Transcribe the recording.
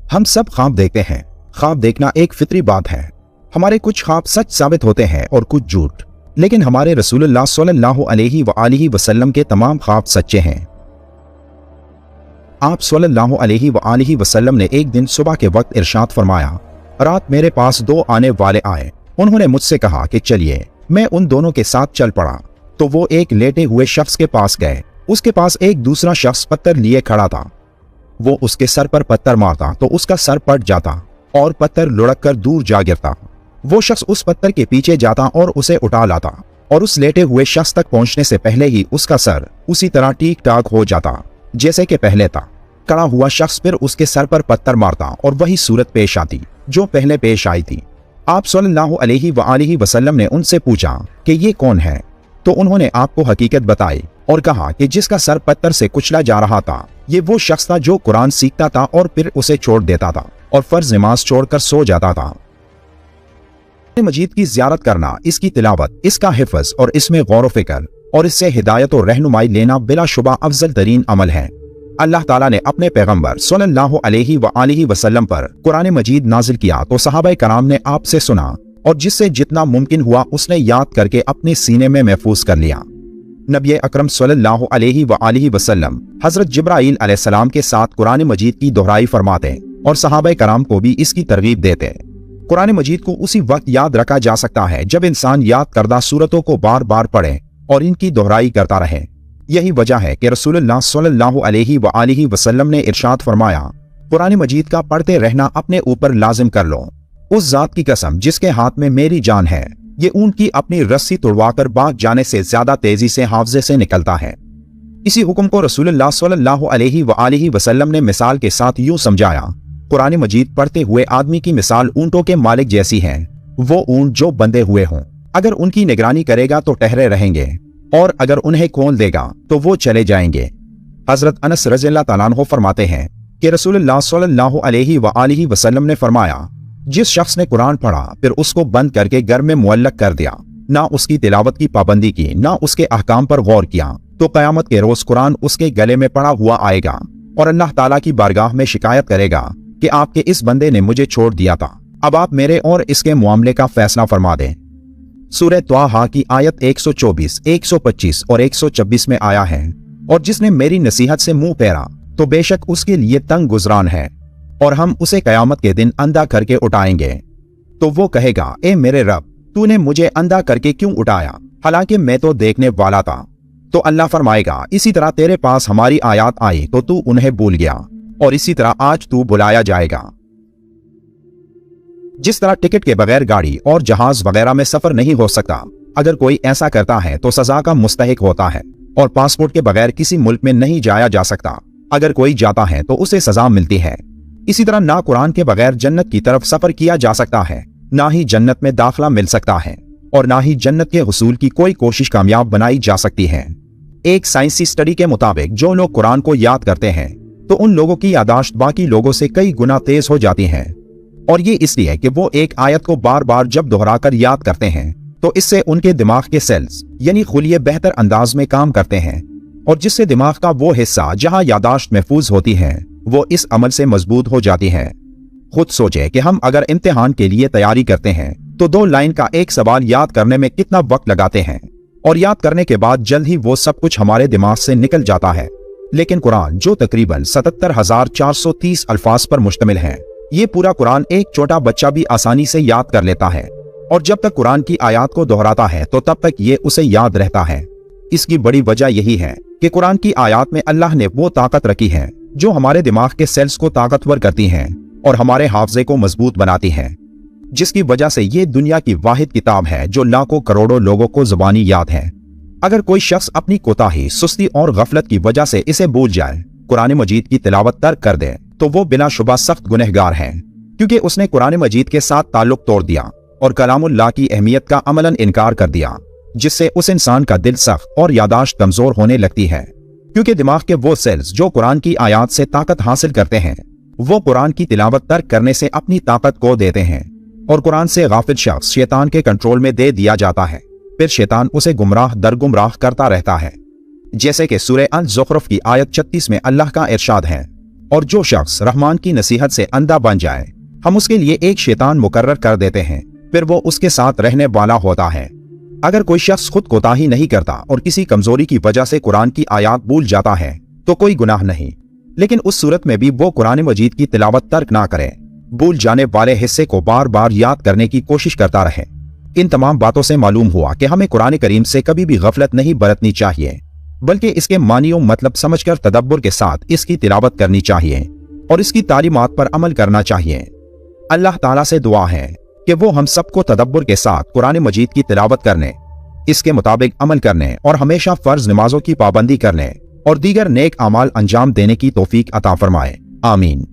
हम सब ख्वाब देखते हैं। ख्वाब देखना एक फितरी बात है। हमारे कुछ ख्वाब सच साबित होते हैं और कुछ झूठ, लेकिन हमारे रसूलुल्लाह सल्लल्लाहु अलैहि वसल्लम के तमाम ख्वाब सच्चे हैं। आप सल्लल्लाहु अलैहि वसल्लम ने एक दिन सुबह के वक्त इरशाद फरमाया, रात मेरे पास दो आने वाले आए। उन्होंने मुझसे कहा कि चलिए। मैं उन दोनों के साथ चल पड़ा तो वो एक लेटे हुए शख्स के पास गए। उसके पास एक दूसरा शख्स पत्थर लिए खड़ा था। वो उसके सर पर पत्थर मारता तो उसका सर पट जाता और पत्थर लुढ़क कर दूर जा गिरता। वो शख्स उस पत्थर के पीछे जाता और उसे उठा लाता और उस लेटे हुए शख्स तक पहुंचने से पहले ही उसका सर उसी तरह ठीक ठाक हो जाता जैसे कि पहले था। खड़ा हुआ शख्स फिर उसके सर पर पत्थर मारता और वही सूरत पेश आती जो पहले पेश आई थी। आप सल्लल्लाहु अलैहि वसल्लम ने उनसे पूछा कि ये कौन है, तो उन्होंने आपको हकीकत बताई और कहा कि जिसका सर पत्थर से कुचला जा रहा था ये वो शख्स था जो कुरान सीखता था और फिर उसे छोड़ देता था और फर्ज नमाज छोड़कर सो जाता था। मजीद की ज़ियारत करना, इसकी तिलावत, इसका हिफ्ज़ और इसमें गौर व फिक्र और इससे हिदायत और रहनुमाई लेना बिलाशुबा अफजल तरीन अमल है। अल्लाह ताला ने अपने पैगंबर सल्लल्लाहु अलैहि वसल्लम पर कुरान मजीद नाजिल किया तो सहाबाए कराम ने आपसे सुना और जिससे जितना मुमकिन हुआ उसने याद करके अपने सीने में महफूज कर लिया। नबी अकरम सल्लल्लाहु अलैहि वसल्लम हजरत जिब्राईल अलैहिस्सलाम के साथ कुरान मजीद की दोहराई फरमाते और सहाबाए कराम को भी इसकी तरगीब देते। कुरान मजीद को उसी वक्त याद रखा जा सकता है जब इंसान याद करदा सूरतों को बार बार पढ़े और इनकी दोहराई करता रहे। यही वजह है कि रसूलुल्लाह सल्लल्लाहु अलैहि वसल्लम ने इरशाद फरमाया, कुरान मजीद का पढ़ते रहना अपने ऊपर लाजिम कर लो। उस जात की कसम जिसके हाथ में मेरी जान है, ये ऊंट की अपनी रस्सी तुड़वाकर भाग जाने से ज्यादा तेजी से हाफजे से निकलता है। इसी हुक्म को रसूलुल्लाह सल्लल्लाहु अलैहि वसल्लम ने मिसाल के साथ यूं समझाया, कुरान मजीद पढ़ते हुए आदमी की मिसाल ऊंटों के मालिक जैसी है। वो ऊंट जो बंधे हुए हों, अगर उनकी निगरानी करेगा तो ठहरे रहेंगे और अगर उन्हें खोल देगा तो वो चले जाएंगे। हजरत अनस रज़ियल्लाहु ताला अन्हु फरमाते हैं कि रसूलुल्लाह सल्लल्लाहु अलैहि वसल्लम ने फरमाया, जिस शख्स ने कुरान पढ़ा फिर उसको बंद करके घर में मुअल्लक कर दिया, ना उसकी तिलावत की पाबंदी की, ना उसके अहकाम पर गौर किया, तो कयामत के रोज कुरान उसके गले में पड़ा हुआ आएगा और अल्लाह ताला की बारगाह में शिकायत करेगा कि आपके इस बंदे ने मुझे छोड़ दिया था, अब आप मेरे और इसके मामले का फैसला फरमा दें। सूरह त्वाहा की आयत 124, 125 और 126 में आया है, और जिसने मेरी नसीहत से मुंह फेरा तो बेशक उसके लिए तंग गुजरान है और हम उसे कयामत के दिन अंधा करके उठाएंगे। तो वो कहेगा, ए मेरे रब, तूने मुझे अंधा करके क्यों उठाया, हालांकि मैं तो देखने वाला था। तो अल्लाह फरमाएगा, इसी तरह तेरे पास हमारी आयत आई तो तू उन्हें भूल गया और इसी तरह आज तू बुलाया जाएगा। जिस तरह टिकट के बगैर गाड़ी और जहाज वगैरह में सफर नहीं हो सकता, अगर कोई ऐसा करता है तो सजा का मुस्तहिक होता है, और पासपोर्ट के बगैर किसी मुल्क में नहीं जाया जा सकता, अगर कोई जाता है तो उसे सजा मिलती है। इसी तरह ना कुरान के बगैर जन्नत की तरफ सफर किया जा सकता है, ना ही जन्नत में दाखिला मिल सकता है, और ना ही जन्नत के हुसूल की कोई कोशिश कामयाब बनाई जा सकती है। एक साइंसी स्टडी के मुताबिक जो लोग कुरान को याद करते हैं तो उन लोगों की यादाश्त बाकी लोगों से कई गुना तेज हो जाती है, और ये इसलिए कि वो एक आयत को बार बार जब दोहराकर याद करते हैं तो इससे उनके दिमाग के सेल्स यानी खुलिये बेहतर अंदाज में काम करते हैं, और जिससे दिमाग का वो हिस्सा जहां यादाश्त महफूज होती है वो इस अमल से मजबूत हो जाती है। खुद सोचे कि हम अगर इम्तिहान के लिए तैयारी करते हैं तो 2 लाइन का एक सवाल याद करने में कितना वक्त लगाते हैं, और याद करने के बाद जल्द ही वो सब कुछ हमारे दिमाग से निकल जाता है। लेकिन कुरान जो तकरीबन 77,430 अल्फाज पर मुश्तमिल है, ये पूरा कुरान एक छोटा बच्चा भी आसानी से याद कर लेता है, और जब तक कुरान की आयत को दोहराता है तो तब तक ये उसे याद रहता है। इसकी बड़ी वजह यही है कि कुरान की आयत में अल्लाह ने वो ताकत रखी है जो हमारे दिमाग के सेल्स को ताकतवर करती हैं और हमारे हाफजे को मजबूत बनाती हैं, जिसकी वजह से ये दुनिया की वाहिद किताब है जो लाखों करोड़ों लोगों को जुबानी याद है। अगर कोई शख्स अपनी कोताही, सुस्ती और गफलत की वजह से इसे भूल जाए, कुरान मजीद की तिलावत तर्क कर दे, तो वो बिलाशुबा सख्त गुनहगार है, क्योंकि उसने कुरान मजीद के साथ ताल्लुक तोड़ दिया और कलामुल्लाह की अहमियत का अमलन इनकार कर दिया, जिससे उस इंसान का दिल सख्त और यादाश्त कमजोर होने लगती है, क्योंकि दिमाग के वो सेल्स जो कुरान की आयत से ताकत हासिल करते हैं वो कुरान की तिलावत तर्क करने से अपनी ताकत को देते हैं, और कुरान से गाफिल शख्स शैतान के कंट्रोल में दे दिया जाता है। फिर शैतान उसे गुमराह दर गुमराह करता रहता है, जैसे कि सूरह अल-ज़ुख़रुफ़ की आयत 36 में अल्लाह का इरशाद है, और जो शख्स रहमान की नसीहत से अंधा बन जाए, हम उसके लिए एक शैतान मुकर्रर कर देते हैं, फिर वो उसके साथ रहने वाला होता है। अगर कोई शख्स खुद कोताही नहीं करता और किसी कमजोरी की वजह से कुरान की आयत भूल जाता है तो कोई गुनाह नहीं, लेकिन उस सूरत में भी वो कुरान मजीद की तिलावत तर्क ना करे, भूल जाने वाले हिस्से को बार बार याद करने की कोशिश करता रहे। इन तमाम बातों से मालूम हुआ कि हमें कुरान करीम से कभी भी गफलत नहीं बरतनी चाहिए, बल्कि इसके मानियों मतलब समझकर तदब्बर के साथ इसकी तिलावत करनी चाहिए और इसकी तालीमात पर अमल करना चाहिए। अल्लाह ताला से दुआ है कि वो हम सबको तदब्बर के साथ कुरान मजीद की तिलावत करने, इसके मुताबिक अमल करने और हमेशा फर्ज नमाजों की पाबंदी करने और दीगर नेक अमाल अंजाम देने की तौफीक अता फरमाए। आमीन।